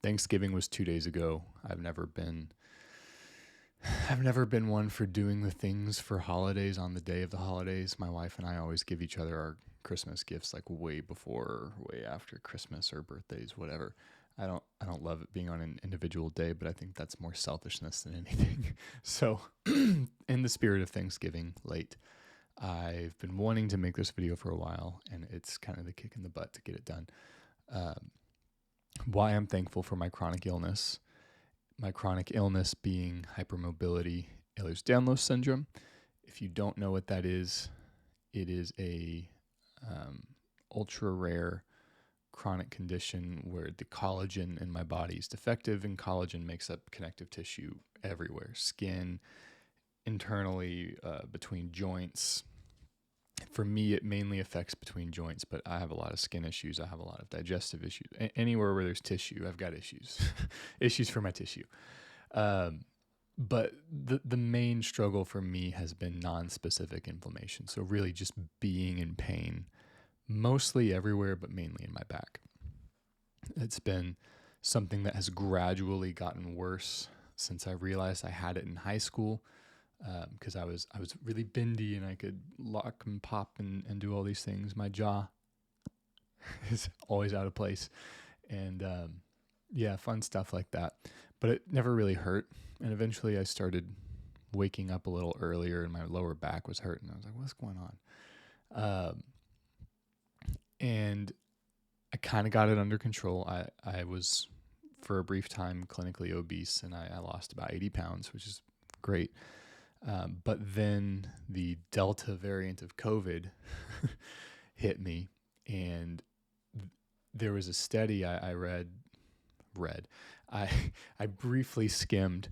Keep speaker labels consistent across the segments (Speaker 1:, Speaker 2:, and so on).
Speaker 1: Thanksgiving was 2 days ago. I've never been one for doing the things for holidays on the day of the holidays. My wife and I always give each other our Christmas gifts like way before, or way after Christmas or birthdays, whatever. I don't love it being on an individual day, but I think that's more selfishness than anything. So, in the spirit of Thanksgiving late, I've been wanting to make this video for a while, and it's kind of the kick in the butt to get it done. Um, why I'm thankful for my chronic illness. My chronic illness being hypermobility Ehlers-Danlos syndrome. If you don't know what that is, it is a ultra rare chronic condition where the collagen in my body is defective, and collagen makes up connective tissue everywhere, skin, internally, between joints. For me, it mainly affects between joints, but I have a lot of skin issues. I have a lot of digestive issues. Anywhere where there's tissue, I've got issues. Issues for my tissue. But the main struggle for me has been non-specific inflammation. So really just being in pain, mostly everywhere, but mainly in my back. It's been something that has gradually gotten worse since I realized I had it in high school. Because I was really bendy and I could lock and pop and do all these things. My jaw is always out of place, and yeah, fun stuff like that. But it never really hurt, and eventually I started waking up a little earlier, and my lower back was hurting. I was like, "What's going on?" And I kind of got it under control. I was for a brief time clinically obese, and I lost about 80 pounds, which is great. But then the Delta variant of COVID hit me, and there was a study I read. I briefly skimmed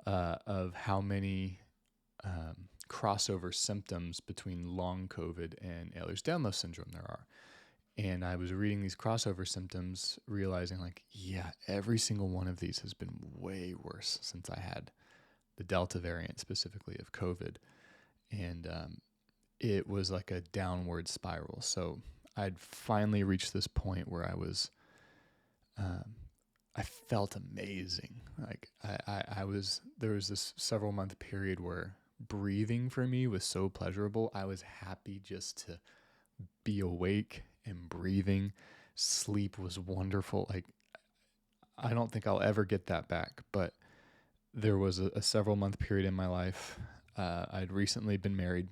Speaker 1: of how many crossover symptoms between long COVID and Ehlers-Danlos syndrome there are. And I was reading these crossover symptoms, realizing like, yeah, every single one of these has been way worse since I had the Delta variant specifically of COVID. And it was like a downward spiral. So I'd finally reached this point where I felt amazing. Like there was this several month period where breathing for me was so pleasurable. I was happy just to be awake and breathing. Sleep was wonderful. Like, I don't think I'll ever get that back, but there was a several month period in my life. I'd recently been married.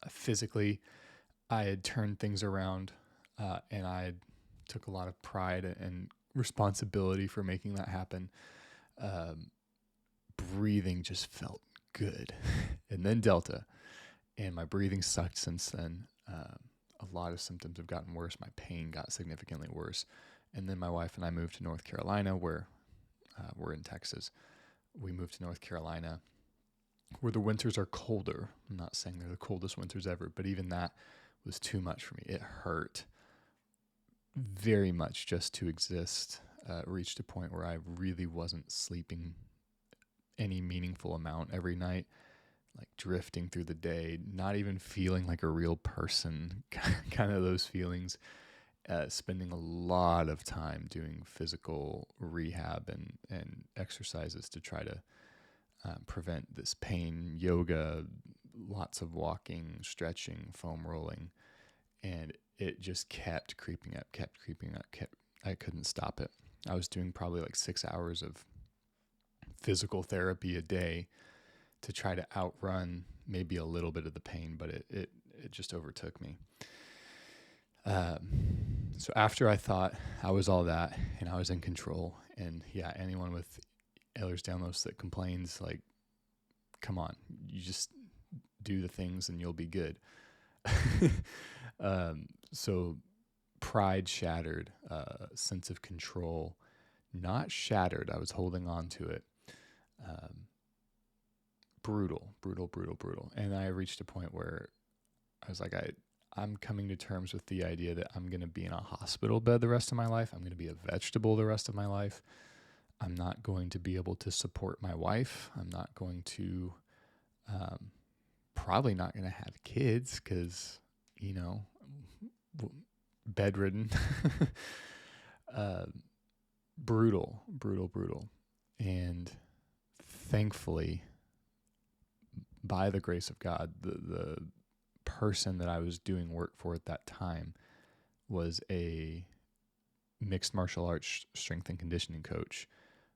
Speaker 1: Physically, I had turned things around, and I took a lot of pride and responsibility for making that happen. Breathing just felt good. And then Delta, and my breathing sucked since then. A lot of symptoms have gotten worse. My pain got significantly worse. And then my wife and I moved to North Carolina, where we're in Texas. We moved to North Carolina, where the winters are colder. I'm not saying they're the coldest winters ever, but even that was too much for me. It hurt very much just to exist. Reached a point where I really wasn't sleeping any meaningful amount every night, like drifting through the day, not even feeling like a real person, kind of those feelings. Spending a lot of time doing physical rehab and exercises to try to prevent this pain, yoga, lots of walking, stretching, foam rolling, and it just kept creeping up. I couldn't stop it. I was doing probably like 6 hours of physical therapy a day to try to outrun maybe a little bit of the pain, but it just overtook me. So after I thought I was all that and I was in control, and yeah, anyone with Ehlers-Danlos that complains, like, come on, you just do the things and you'll be good. So pride shattered, sense of control, not shattered. I was holding on to it. Brutal. And I reached a point where I was like, I'm coming to terms with the idea that I'm going to be in a hospital bed the rest of my life. I'm going to be a vegetable the rest of my life. I'm not going to be able to support my wife. I'm not going to, probably not going to have kids because, bedridden. brutal. And thankfully, by the grace of God, the person that I was doing work for at that time was a mixed martial arts strength and conditioning coach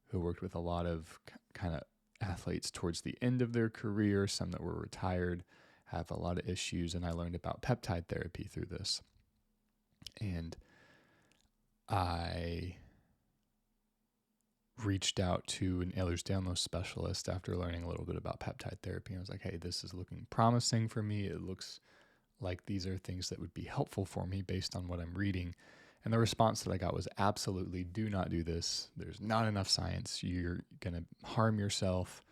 Speaker 1: who worked with a lot of kind of athletes towards the end of their career, some that were retired, have a lot of issues. And I learned about peptide therapy through this. And I reached out to an Ehlers-Danlos specialist after learning a little bit about peptide therapy. I was like, hey, this is looking promising for me. It looks like these are things that would be helpful for me based on what I'm reading. And the response that I got was absolutely do not do this. There's not enough science. You're going to harm yourself.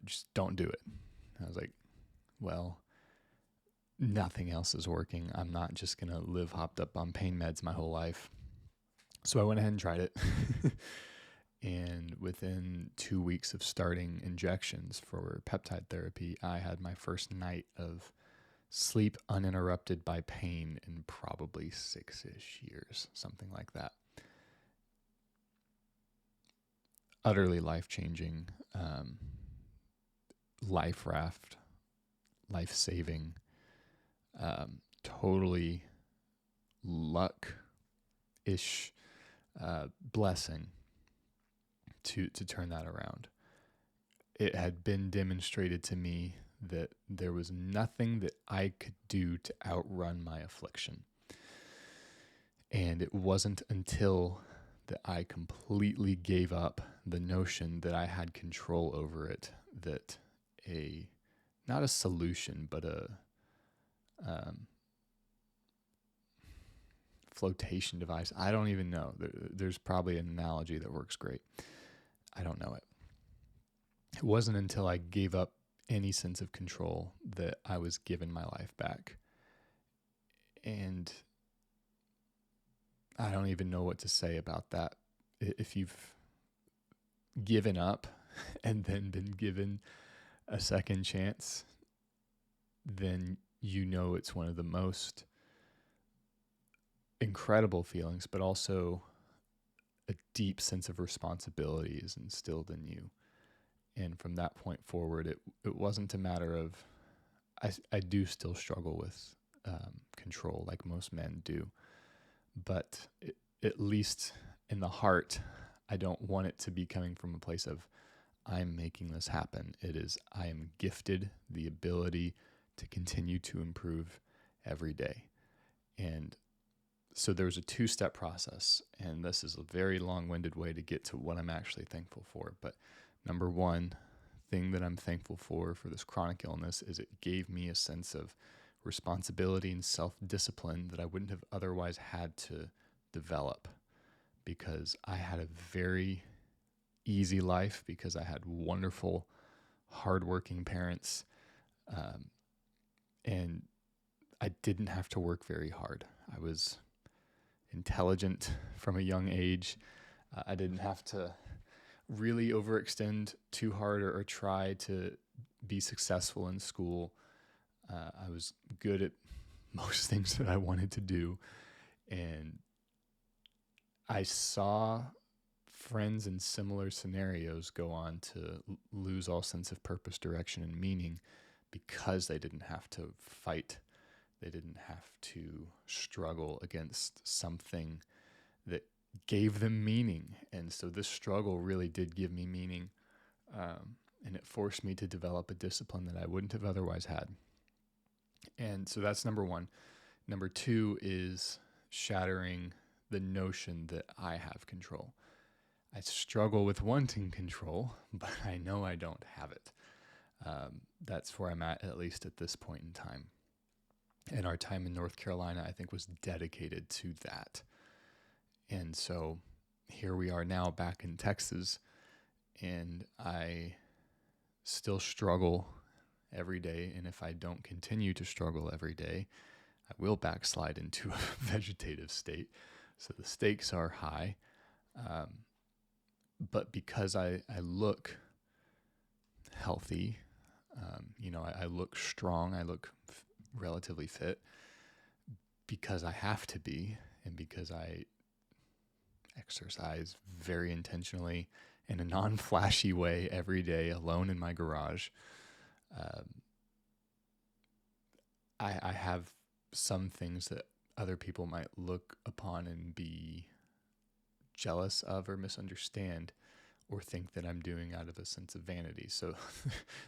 Speaker 1: Just don't do it. And I was like, well, nothing else is working. I'm not just going to live hopped up on pain meds my whole life. So I went ahead and tried it. And within 2 weeks of starting injections for peptide therapy, I had my first night of sleep uninterrupted by pain in probably 6-ish years, something like that. Utterly life-changing, life raft, life-saving, totally luck-ish blessing to turn that around. It had been demonstrated to me that there was nothing that I could do to outrun my affliction. And it wasn't until that I completely gave up the notion that I had control over it that not a solution, but a flotation device. I don't even know. There's probably an analogy that works great. I don't know it. It wasn't until I gave up any sense of control that I was given my life back. And I don't even know what to say about that. If you've given up and then been given a second chance, then you know it's one of the most incredible feelings, but also a deep sense of responsibility is instilled in you. And from that point forward, it wasn't a matter of, I do still struggle with control like most men do, but at least in the heart, I don't want it to be coming from a place of, I'm making this happen. It is, I am gifted the ability to continue to improve every day. And so there's a 2-step process, and this is a very long-winded way to get to what I'm actually thankful for. But number one thing that I'm thankful for this chronic illness is it gave me a sense of responsibility and self-discipline that I wouldn't have otherwise had to develop, because I had a very easy life because I had wonderful, hardworking parents, and I didn't have to work very hard. I was intelligent from a young age. I didn't have to really overextend too hard or try to be successful in school. I was good at most things that I wanted to do. And I saw friends in similar scenarios go on to lose all sense of purpose, direction, and meaning because they didn't have to fight. They didn't have to struggle against something that gave them meaning. And so this struggle really did give me meaning. And it forced me to develop a discipline that I wouldn't have otherwise had. And so that's number one. Number two is shattering the notion that I have control. I struggle with wanting control, but I know I don't have it. That's where I'm at least at this point in time. And our time in North Carolina, I think, was dedicated to that. And so here we are now back in Texas, and I still struggle every day. And if I don't continue to struggle every day, I will backslide into a vegetative state. So the stakes are high. But because I look healthy, I look strong, I look relatively fit because I have to be, and because I exercise very intentionally in a non-flashy way every day alone in my garage. I have some things that other people might look upon and be jealous of or misunderstand or think that I'm doing out of a sense of vanity. So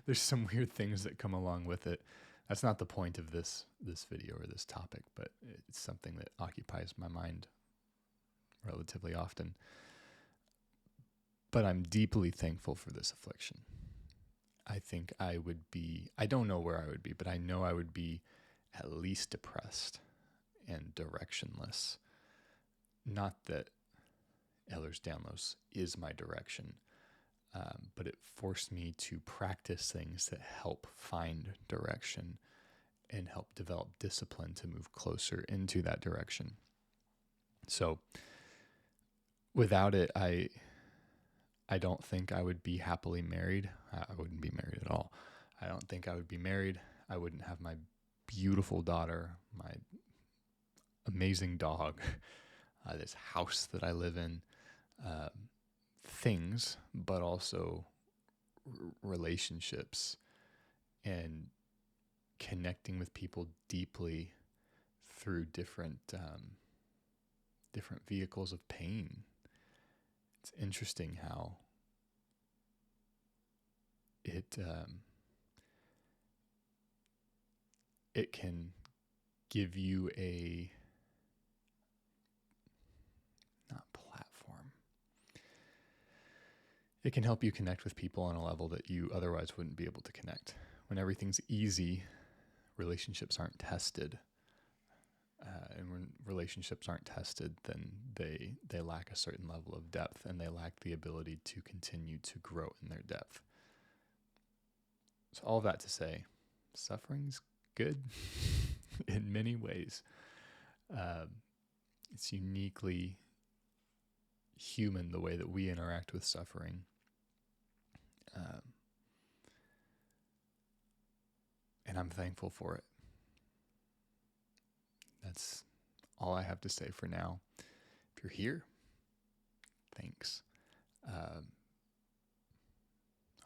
Speaker 1: there's some weird things that come along with it. That's not the point of this video or this topic, but it's something that occupies my mind relatively often. But I'm deeply thankful for this affliction. I think I don't know where I would be, but I know I would be at least depressed and directionless. Not that Ehlers-Danlos is my direction, but it forced me to practice things that help find direction and help develop discipline to move closer into that direction. So without it, I don't think I would be happily married. I wouldn't be married at all. I don't think I would be married. I wouldn't have my beautiful daughter, my amazing dog, this house that I live in, things, but also relationships and connecting with people deeply through different vehicles of pain. It's interesting how it can give you a platform. It can help you connect with people on a level that you otherwise wouldn't be able to connect. When everything's easy, relationships aren't tested. And when relationships aren't tested, then they lack a certain level of depth, and they lack the ability to continue to grow in their depth. So all of that to say, suffering's good in many ways. It's uniquely human the way that we interact with suffering. And I'm thankful for it. That's all I have to say for now. If you're here, thanks.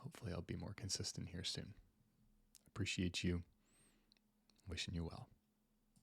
Speaker 1: Hopefully I'll be more consistent here soon. Appreciate you. Wishing you well.